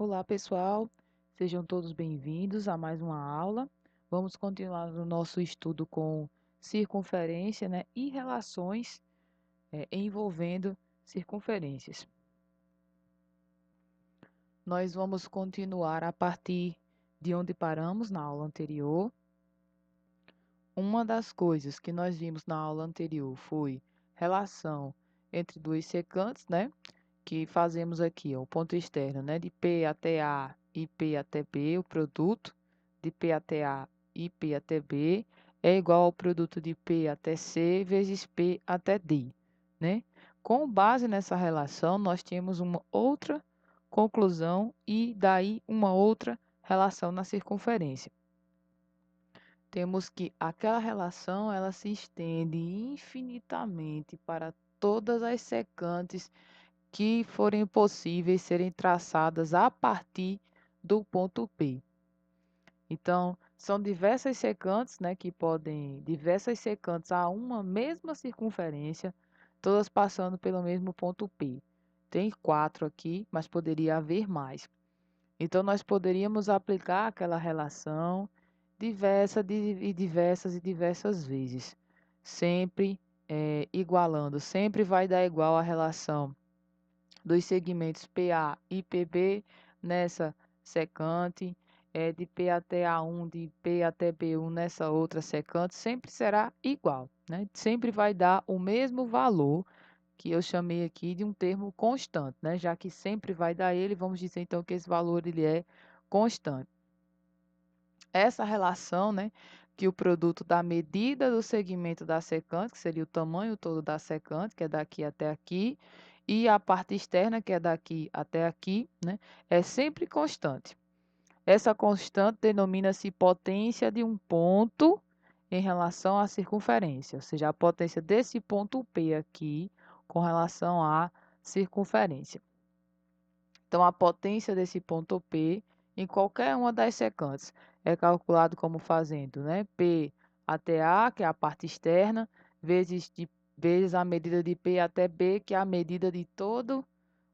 Olá, pessoal. Sejam todos bem-vindos a mais uma aula. Vamos continuar no nosso estudo com circunferência, né, e relações envolvendo circunferências. Nós vamos continuar a partir de onde paramos na aula anterior. Uma das coisas que nós vimos na aula anterior foi relação entre duas secantes, né? Que fazemos aqui, ó, o ponto externo, né, de P até A e P até B, o produto de P até A e P até B é igual ao produto de P até C vezes P até D, né? Com base nessa relação, nós tínhamos uma outra conclusão e daí uma outra relação na circunferência. Temos que aquela relação ela se estende infinitamente para todas as secantes que forem possíveis serem traçadas a partir do ponto P. Então, são diversas secantes, né, diversas secantes a uma mesma circunferência, todas passando pelo mesmo ponto P. Tem 4 aqui, mas poderia haver mais. Então, nós poderíamos aplicar aquela relação diversas vezes, sempre igualando, sempre vai dar igual a relação dos segmentos PA e PB nessa secante, de P até A1, de P até B1 nessa outra secante, sempre será igual, né? Sempre vai dar o mesmo valor, que eu chamei aqui de um termo constante, né? Já que sempre vai dar ele, vamos dizer então que esse valor ele é constante. Essa relação, né, que o produto da medida do segmento da secante, que seria o tamanho todo da secante, que é daqui até aqui, e a parte externa, que é daqui até aqui, né, é sempre constante. Essa constante denomina-se potência de um ponto em relação à circunferência, ou seja, a potência desse ponto P aqui com relação à circunferência. Então, a potência desse ponto P em qualquer uma das secantes é calculado como fazendo, né, P até A, que é a parte externa, vezes a medida de P até B, que é a medida de todo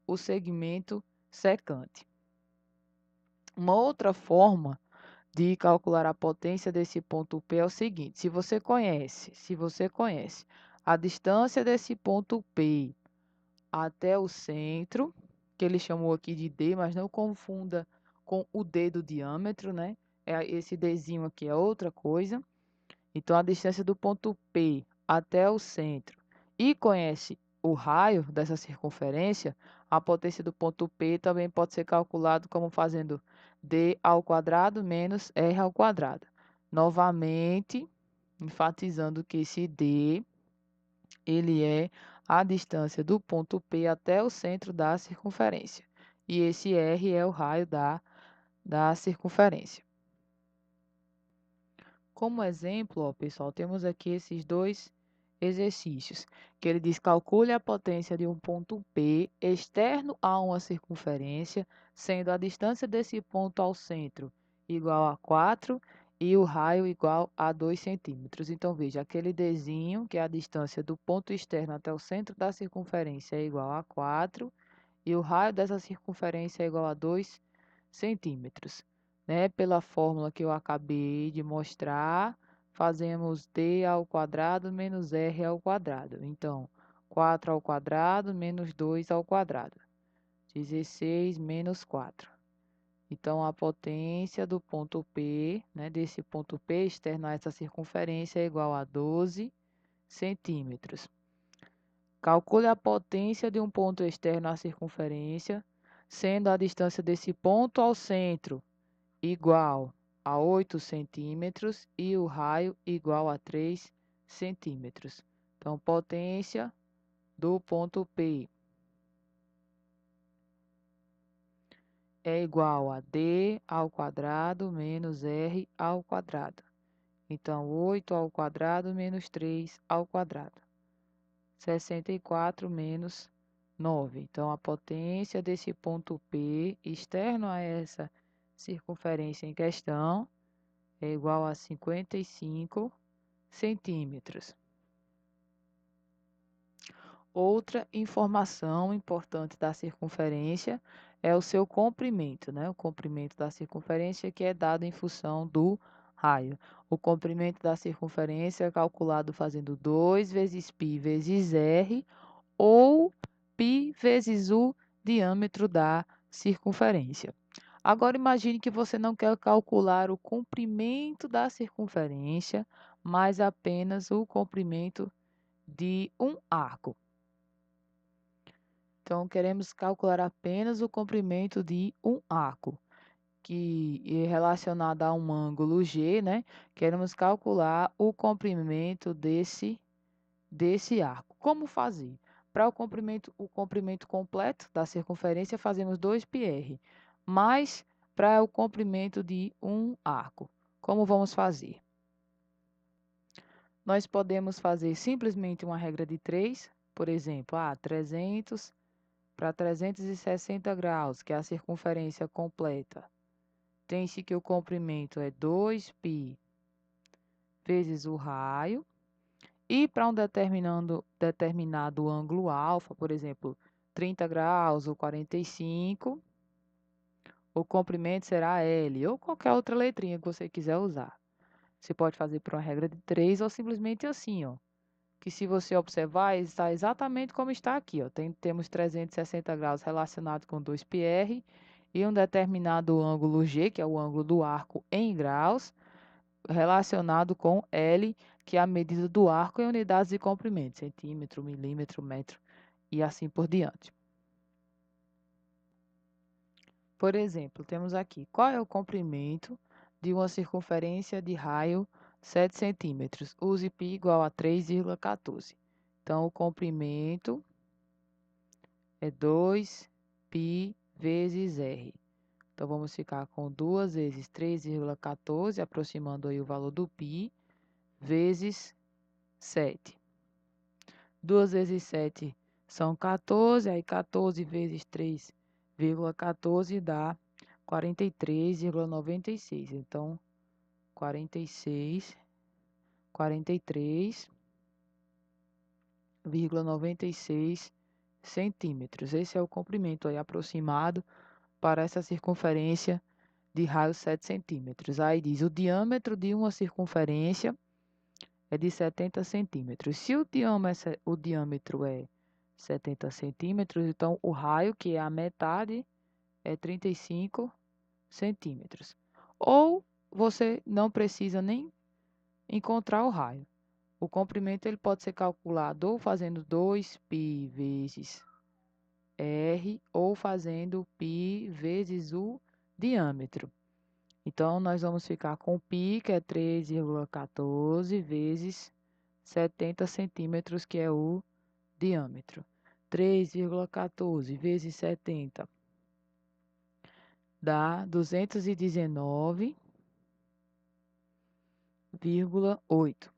o segmento secante. Uma outra forma de calcular a potência desse ponto P é o seguinte: se você conhece a distância desse ponto P até o centro, que ele chamou aqui de D, mas não confunda com o D do diâmetro, né? Esse Dzinho aqui é outra coisa. Então, a distância do ponto P até o centro e conhece o raio dessa circunferência, a potência do ponto P também pode ser calculado como fazendo D ao quadrado menos R ao quadrado. Novamente, enfatizando que esse D ele é a distância do ponto P até o centro da circunferência. E esse R é o raio da circunferência. Como exemplo, ó, pessoal, temos aqui esses dois exercícios, que ele diz calcule a potência de um ponto P externo a uma circunferência, sendo a distância desse ponto ao centro igual a 4 e o raio igual a 2 centímetros. Então, veja, aquele Dzinho, que é a distância do ponto externo até o centro da circunferência, é igual a 4, e o raio dessa circunferência é igual a 2 centímetros. Né? Pela fórmula que eu acabei de mostrar, fazemos D ao quadrado menos R ao quadrado. Então, 4 ao quadrado menos 2 ao quadrado. 16 menos 4. Então, a potência do ponto P, né, desse ponto P externo a essa circunferência é igual a 12 centímetros. Calcule a potência de um ponto externo à circunferência, sendo a distância desse ponto ao centro igual a 8 centímetros e o raio igual a 3 centímetros. Então, potência do ponto P é igual a D ao quadrado menos R ao quadrado. Então, 8 ao quadrado menos 3 ao quadrado. 64 menos 9. Então, a potência desse ponto P externo a essa circunferência em questão é igual a 55 centímetros. Outra informação importante da circunferência é o seu comprimento, né? O comprimento da circunferência que é dado em função do raio. O comprimento da circunferência é calculado fazendo 2 vezes π vezes r ou π vezes o diâmetro da circunferência. Agora imagine que você não quer calcular o comprimento da circunferência, mas apenas o comprimento de um arco. Então, queremos calcular apenas o comprimento de um arco, que é relacionado a um ângulo G, né? Queremos calcular o comprimento desse arco. Como fazer? Para o comprimento completo da circunferência, fazemos 2πr, mas para o comprimento de um arco. Como vamos fazer? Nós podemos fazer simplesmente uma regra de 3, por exemplo, 300 para 360 graus, que é a circunferência completa. Tem-se que o comprimento é 2π vezes o raio. E para um determinado ângulo alfa, por exemplo, 30 graus ou 45, o comprimento será L, ou qualquer outra letrinha que você quiser usar. Você pode fazer por uma regra de 3 ou simplesmente assim, ó. Que se você observar, está exatamente como está aqui, ó. Temos 360 graus relacionado com 2πr e um determinado ângulo G, que é o ângulo do arco em graus, relacionado com L, que é a medida do arco em unidades de comprimento, centímetro, milímetro, metro e assim por diante. Por exemplo, temos aqui, qual é o comprimento de uma circunferência de raio 7 centímetros? Use π igual a 3,14. Então, o comprimento é 2π vezes r. Então, vamos ficar com 2 vezes 3,14, aproximando aí o valor do π, vezes 7. 2 vezes 7 são 14, aí 14 vezes 3,14 dá 43,96. Então, 43,96 centímetros. Esse é o comprimento aí aproximado para essa circunferência de raio 7 centímetros. Aí diz, o diâmetro de uma circunferência é de 70 centímetros. Se o diâmetro é 70 centímetros, então o raio, que é a metade, é 35 centímetros. Ou você não precisa nem encontrar o raio. O comprimento ele pode ser calculado ou fazendo 2π vezes r ou fazendo π vezes o diâmetro. Então, nós vamos ficar com π, que é 3,14 vezes 70 centímetros, que é o diâmetro. 3,14 vezes 70 dá 219,8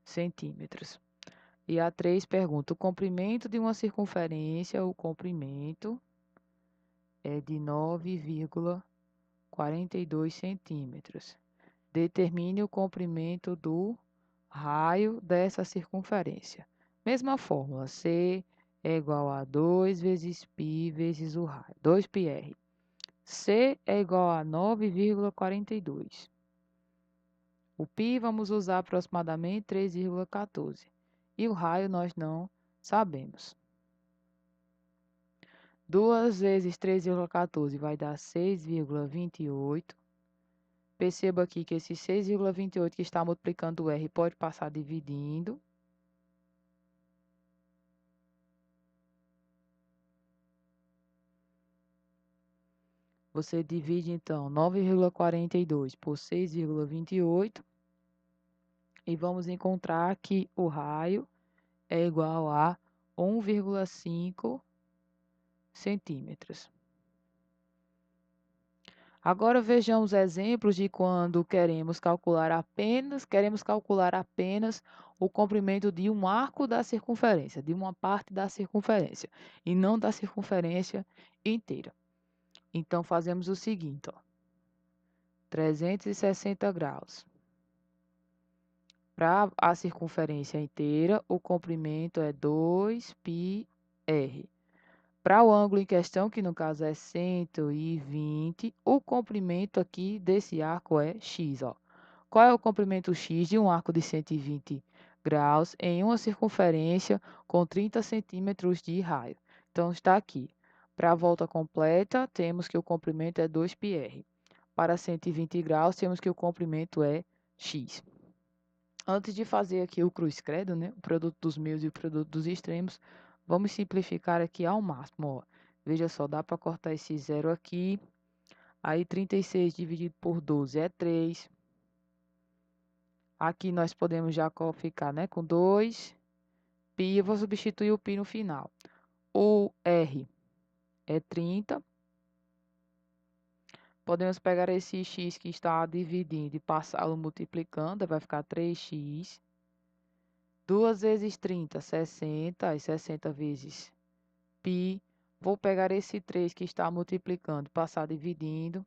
centímetros. E a 3 pergunta, o comprimento de uma circunferência, o comprimento é de 9,42 centímetros. Determine o comprimento do raio dessa circunferência. Mesma fórmula, C é igual a 2 vezes π vezes o raio, 2πr. C é igual a 9,42. O π vamos usar aproximadamente 3,14. E o raio nós não sabemos. 2 vezes 3,14 vai dar 6,28. Perceba aqui que esse 6,28 que está multiplicando o R pode passar dividindo. Você divide, então, 9,42 por 6,28. E vamos encontrar que o raio é igual a 1,5 centímetros. Agora vejamos exemplos de quando queremos calcular apenas o comprimento de um arco da circunferência, de uma parte da circunferência, e não da circunferência inteira. Então, fazemos o seguinte, ó, 360 graus. Para a circunferência inteira, o comprimento é 2πr. Para o ângulo em questão, que no caso é 120, o comprimento aqui desse arco é x, ó. Qual é o comprimento x de um arco de 120 graus em uma circunferência com 30 centímetros de raio? Então, está aqui. Para a volta completa, temos que o comprimento é 2πr. Para 120 graus, temos que o comprimento é x. Antes de fazer aqui o cruz-credo, né, o produto dos meios e o produto dos extremos, vamos simplificar aqui ao máximo. Ó. Veja só, dá para cortar esse zero aqui. Aí 36 dividido por 12 é 3. Aqui nós podemos já ficar, né, com 2. Pi, eu vou substituir o pi no final. O R é 30. Podemos pegar esse x que está dividindo e passá-lo multiplicando, vai ficar 3x. 2 vezes 30, 60, e 60 vezes π. Vou pegar esse 3 que está multiplicando, passar dividindo.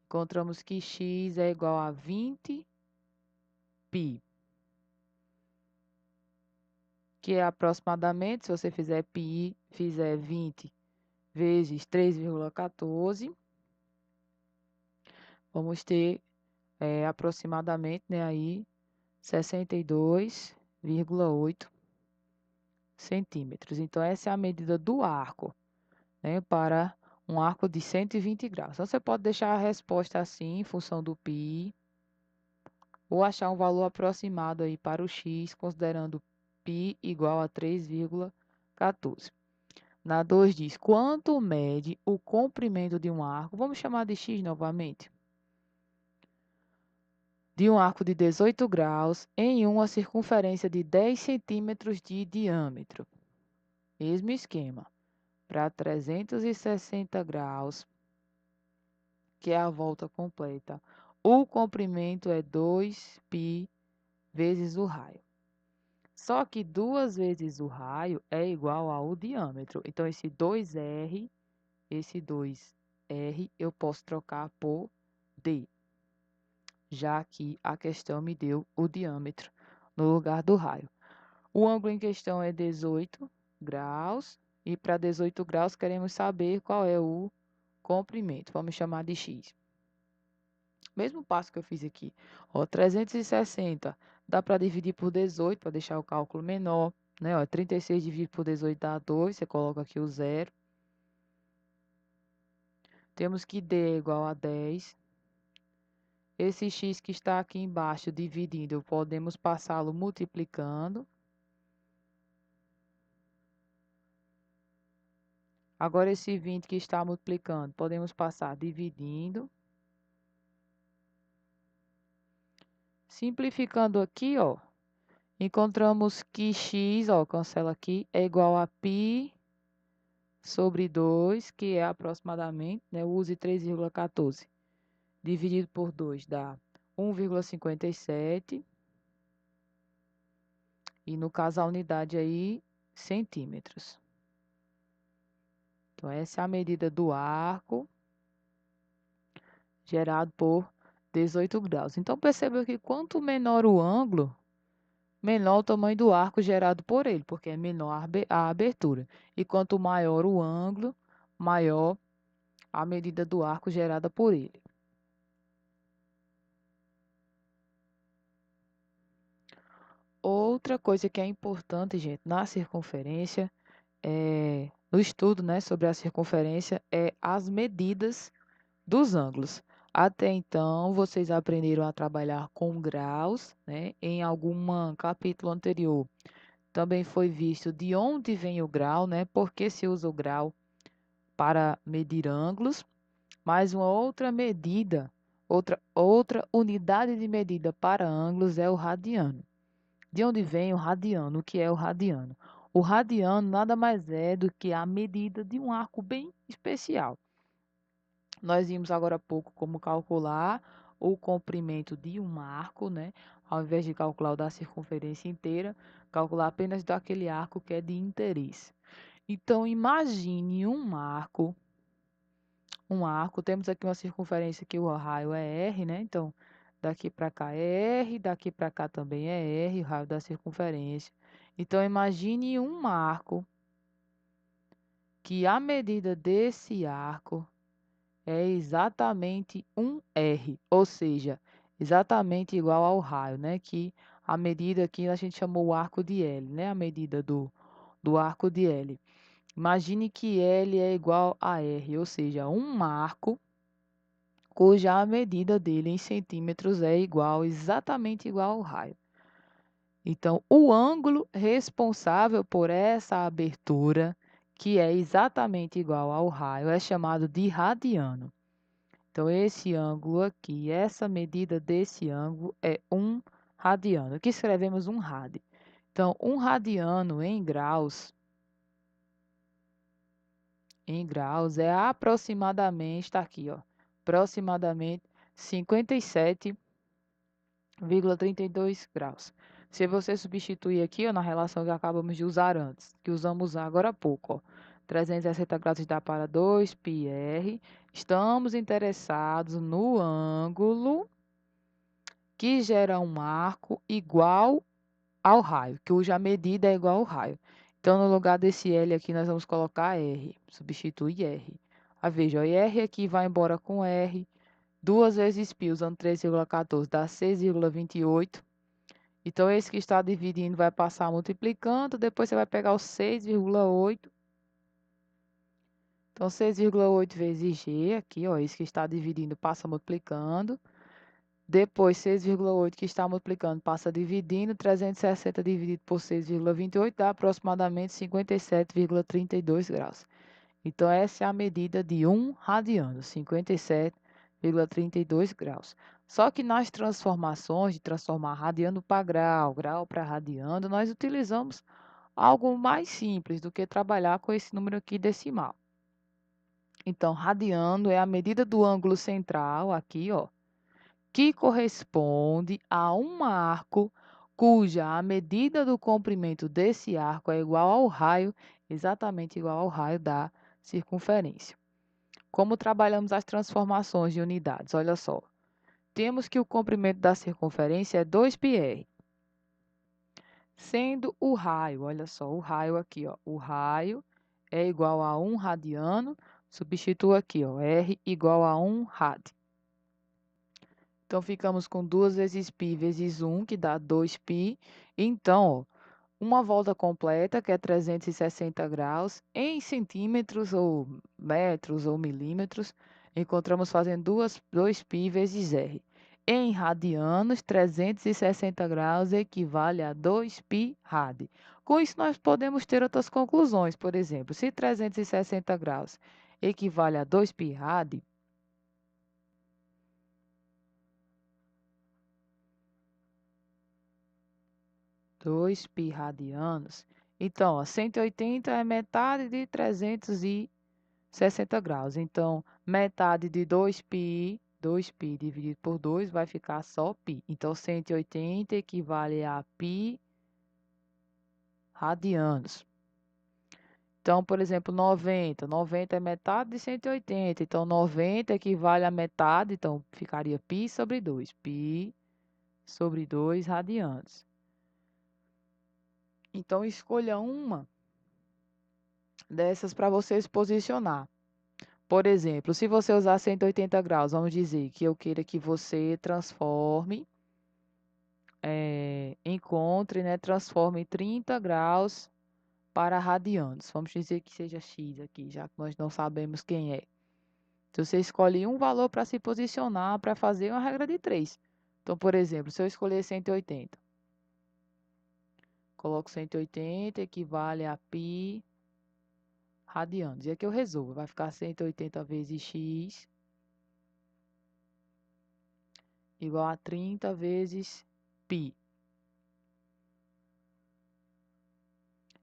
Encontramos que x é igual a 20π, que é aproximadamente, se você fizer π, fizer 20 vezes 3,14, vamos ter aproximadamente, né, aí 62,8 centímetros. Então, essa é a medida do arco, né, para um arco de 120 graus. Então, você pode deixar a resposta assim, em função do π, ou achar um valor aproximado aí para o x, considerando π igual a 3,14. Na 2 diz, quanto mede o comprimento de um arco? Vamos chamar de x novamente. De um arco de 18 graus em uma circunferência de 10 centímetros de diâmetro. Mesmo esquema. Para 360 graus, que é a volta completa, o comprimento é 2π vezes o raio. Só que 2 vezes o raio é igual ao diâmetro. Então, esse 2r, eu posso trocar por d, já que a questão me deu o diâmetro no lugar do raio. O ângulo em questão é 18 graus, e para 18 graus queremos saber qual é o comprimento. Vamos chamar de x. Mesmo passo que eu fiz aqui. Ó, 360 dá para dividir por 18 para deixar o cálculo menor. Né? Ó, 36 dividido por 18 dá 2. Você coloca aqui o zero. Temos que d é igual a 10. Esse x que está aqui embaixo dividindo, podemos passá-lo multiplicando. Agora, esse 20 que está multiplicando, podemos passar dividindo. Simplificando aqui, ó, encontramos que x, ó, cancela aqui, é igual a π sobre 2, que é aproximadamente, né, use 3,14, dividido por 2 dá 1,57, e no caso a unidade aí, centímetros. Então, essa é a medida do arco gerado por 18 graus. Então, perceba que quanto menor o ângulo, menor o tamanho do arco gerado por ele, porque é menor a abertura. E quanto maior o ângulo, maior a medida do arco gerada por ele. Outra coisa que é importante, gente, na circunferência, no estudo, né, sobre a circunferência, é as medidas dos ângulos. Até então, vocês aprenderam a trabalhar com graus, né? Em algum capítulo anterior, também foi visto de onde vem o grau, né? Por que se usa o grau para medir ângulos. Mas uma outra medida, outra unidade de medida para ângulos é o radiano. De onde vem o radiano? O que é o radiano? O radiano nada mais é do que a medida de um arco bem especial. Nós vimos agora há pouco como calcular o comprimento de um arco, né? Ao invés de calcular o da circunferência inteira, calcular apenas daquele arco que é de interesse. Então, imagine um arco, temos aqui uma circunferência que o raio é R, né? Então, daqui para cá é R, daqui para cá também é R, o raio da circunferência. Então, imagine um arco que a medida desse arco é exatamente um R, ou seja, exatamente igual ao raio, né? Que a medida aqui a gente chamou o arco de L, né? A medida do arco de L. Imagine que L é igual a R, ou seja, um arco cuja medida dele em centímetros é igual, exatamente igual ao raio. Então, o ângulo responsável por essa abertura, que é exatamente igual ao raio, é chamado de radiano. Então, esse ângulo aqui, essa medida desse ângulo é 1 radiano. Aqui escrevemos 1 rad. Então, 1 radiano em graus é aproximadamente, está aqui, ó, aproximadamente 57,32 graus. Se você substituir aqui, ó, na relação que acabamos de usar antes, que usamos agora há pouco, ó, 360 graus dá para 2πr. Estamos interessados no ângulo que gera um arco igual ao raio, cuja medida é igual ao raio. Então, no lugar desse L aqui, nós vamos colocar R, substitui R. Veja, o R aqui vai embora com R, 2 vezes π, usando 3,14, dá 6,28. Então, esse que está dividindo vai passar multiplicando, depois você vai pegar o 6,8. Então, 6,8 vezes G, aqui, ó, esse que está dividindo passa multiplicando. Depois, 6,8 que está multiplicando passa dividindo. 360 dividido por 6,28 dá aproximadamente 57,32 graus. Então, essa é a medida de 1 radiano, 57,32 graus. Só que nas transformações, de transformar radiano para grau, grau para radiano, nós utilizamos algo mais simples do que trabalhar com esse número aqui decimal. Então, radiano é a medida do ângulo central, aqui, ó, que corresponde a um arco cuja a medida do comprimento desse arco é igual ao raio, exatamente igual ao raio da circunferência. Como trabalhamos as transformações de unidades? Olha só. Temos que o comprimento da circunferência é 2πr, sendo o raio, olha só, o raio aqui, ó, o raio é igual a 1 radiano, substitua aqui, ó, R igual a 1 rad. Então, ficamos com 2 vezes π vezes 1, que dá 2π. Então, ó, uma volta completa, que é 360 graus, em centímetros ou metros ou milímetros, encontramos fazendo 2π vezes R. Em radianos, 360 graus equivale a 2π rad. Com isso, nós podemos ter outras conclusões. Por exemplo, se 360 graus equivale a 2π rad, 2π radianos. Então, ó, 180 é metade de 360 graus. Então, metade de 2π dividido por 2 vai ficar só π. Então, 180 equivale a π radianos. Então, por exemplo, 90 é metade de 180. Então, 90 equivale a metade. Então, ficaria π sobre 2. π sobre 2 radianos. Então, escolha uma dessas para você se posicionar. Por exemplo, se você usar 180 graus, vamos dizer que eu queira que você transforme, encontre, né, transforme 30 graus para radianos. Vamos dizer que seja x aqui, já que nós não sabemos quem é. Então, você escolhe um valor para se posicionar, para fazer uma regra de 3. Então, por exemplo, se eu escolher 180, coloco 180, equivale a π radianos. E aqui eu resolvo, vai ficar 180 vezes x igual a 30 vezes π.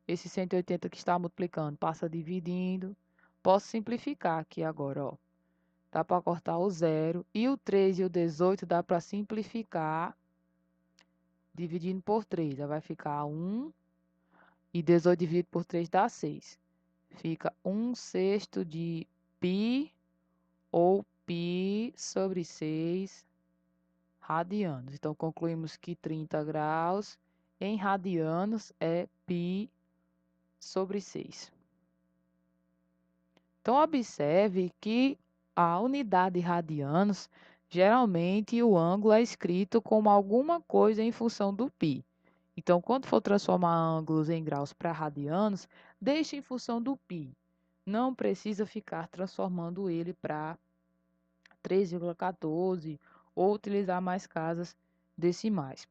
Esse 180 que está multiplicando passa dividindo. Posso simplificar aqui agora, ó. Dá para cortar o 0. E o 3 e o 18 dá para simplificar dividindo por 3. Aí vai ficar 1. E 18 dividido por 3 dá 6. Fica 1/6 de π ou π sobre 6 radianos. Então, concluímos que 30 graus em radianos é π sobre 6. Então, observe que a unidade radianos, geralmente o ângulo é escrito como alguma coisa em função do π. Então, quando for transformar ângulos em graus para radianos, deixe em função do π. Não precisa ficar transformando ele para 3,14 ou utilizar mais casas decimais.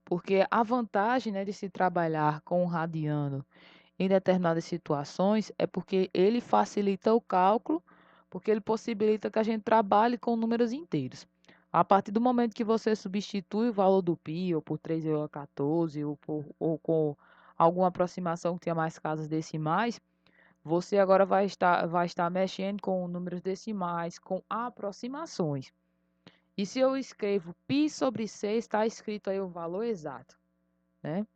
Porque a vantagem, né, de se trabalhar com o radiano em determinadas situações é porque ele facilita o cálculo, porque ele possibilita que a gente trabalhe com números inteiros. A partir do momento que você substitui o valor do π ou por 3,14 ou com alguma aproximação que tenha mais casas decimais, você agora vai estar mexendo com números decimais, com aproximações. E se eu escrevo π sobre 6, está escrito aí o valor exato, né?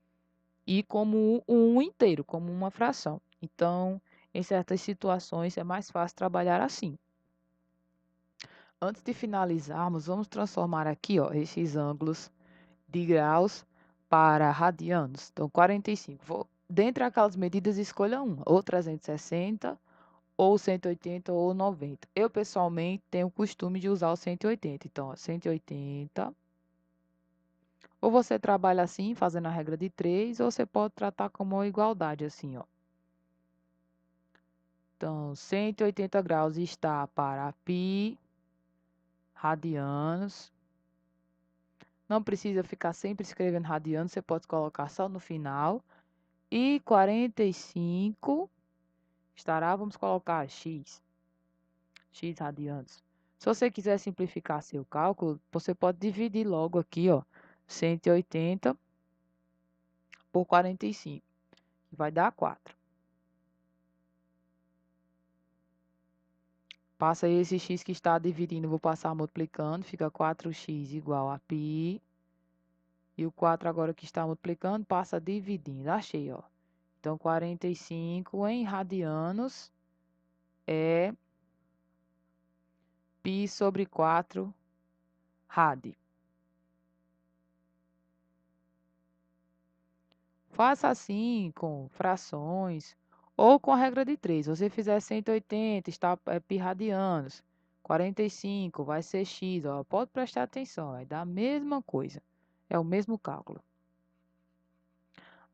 E como um inteiro, como uma fração. Então, em certas situações é mais fácil trabalhar assim. Antes de finalizarmos, vamos transformar aqui, ó, esses ângulos de graus para radianos. Então, 45. Dentre aquelas medidas, escolha uma, ou 360, ou 180, ou 90. Eu, pessoalmente, tenho o costume de usar o 180. Então, ó, 180. Ou você trabalha assim, fazendo a regra de 3, ou você pode tratar como uma igualdade, assim, ó. Então, 180 graus está para π radianos. Não precisa ficar sempre escrevendo radianos, você pode colocar só no final. E 45 estará, vamos colocar x radianos. Se você quiser simplificar seu cálculo, você pode dividir logo aqui, ó, 180 por 45, que vai dar 4. Passa aí esse x que está dividindo, vou passar multiplicando, fica 4x igual a π. E o 4 agora que está multiplicando, passa dividindo. Achei, ó. Então, 45 em radianos é π sobre 4 rad. Faça assim com frações ou com a regra de 3. Se você fizer 180, está π radianos. 45 vai ser x, ó. Pode prestar atenção, vai dar a mesma coisa. É o mesmo cálculo.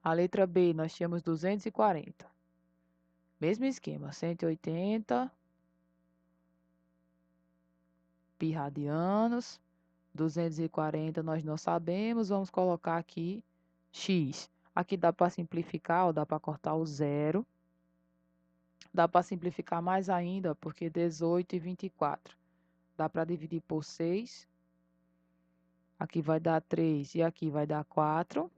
A letra B, nós tínhamos 240. Mesmo esquema, 180 π radianos. 240 nós não sabemos, vamos colocar aqui x. Aqui dá para simplificar, ou dá para cortar o zero. Dá para simplificar mais ainda, porque 18 e 24. Dá para dividir por 6. Aqui vai dar 3 e aqui vai dar 4.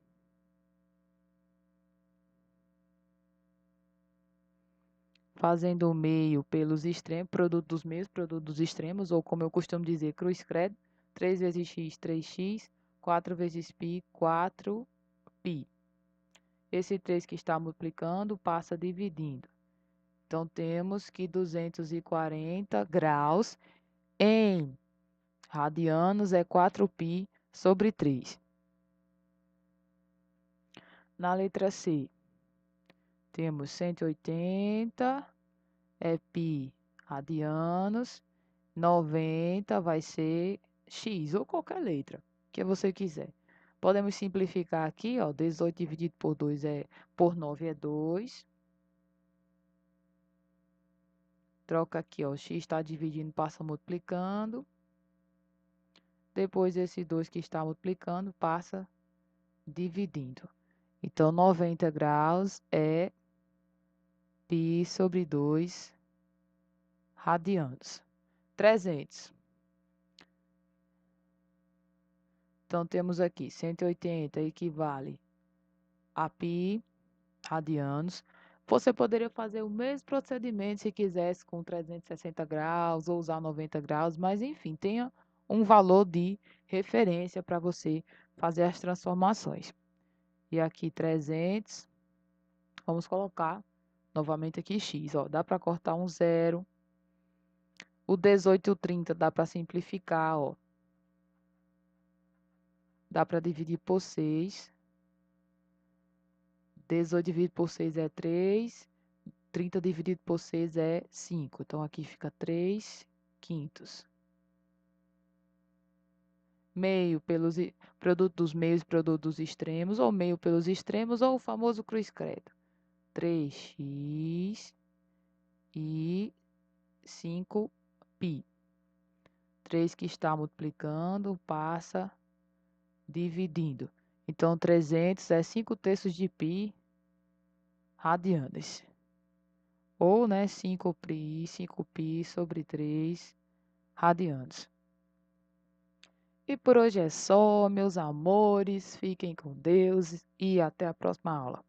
Fazendo o meio pelos extremos, produto dos meios, produto dos extremos, ou como eu costumo dizer, cruz credo. 3 vezes x, 3x. 4 vezes π, 4π. Esse 3 que está multiplicando passa dividindo. Então, temos que 240 graus em radianos é 4π sobre 3. Na letra C, temos 180 é π radianos, 90 vai ser x, ou qualquer letra que você quiser. Podemos simplificar aqui, ó, 18 dividido por 2 por 9 é 2. Troca aqui, ó, x está dividindo, passa multiplicando. Depois, esse 2 que está multiplicando, passa dividindo. Então, 90 graus é π sobre 2 radianos. 300. Então, temos aqui 180 equivale a π radianos. Você poderia fazer o mesmo procedimento se quisesse com 360 graus ou usar 90 graus, mas enfim, tenha um valor de referência para você fazer as transformações. E aqui 300, vamos colocar novamente aqui x, ó, dá para cortar um zero. O 18 e o 30 dá para simplificar, ó. dá para dividir por 6. 18 dividido por 6 é 3. 30 dividido por 6 é 5. Então, aqui fica 3 quintos. Meio pelos produto dos meios e produto dos extremos, ou meio pelos extremos, ou o famoso cruz-credo. 3x e 5π. 3 que está multiplicando, passa dividindo. Então, 300 é 5/3 de π radianes. Ou, né, 5π sobre 3 radianes. E por hoje é só, meus amores. Fiquem com Deus e até a próxima aula.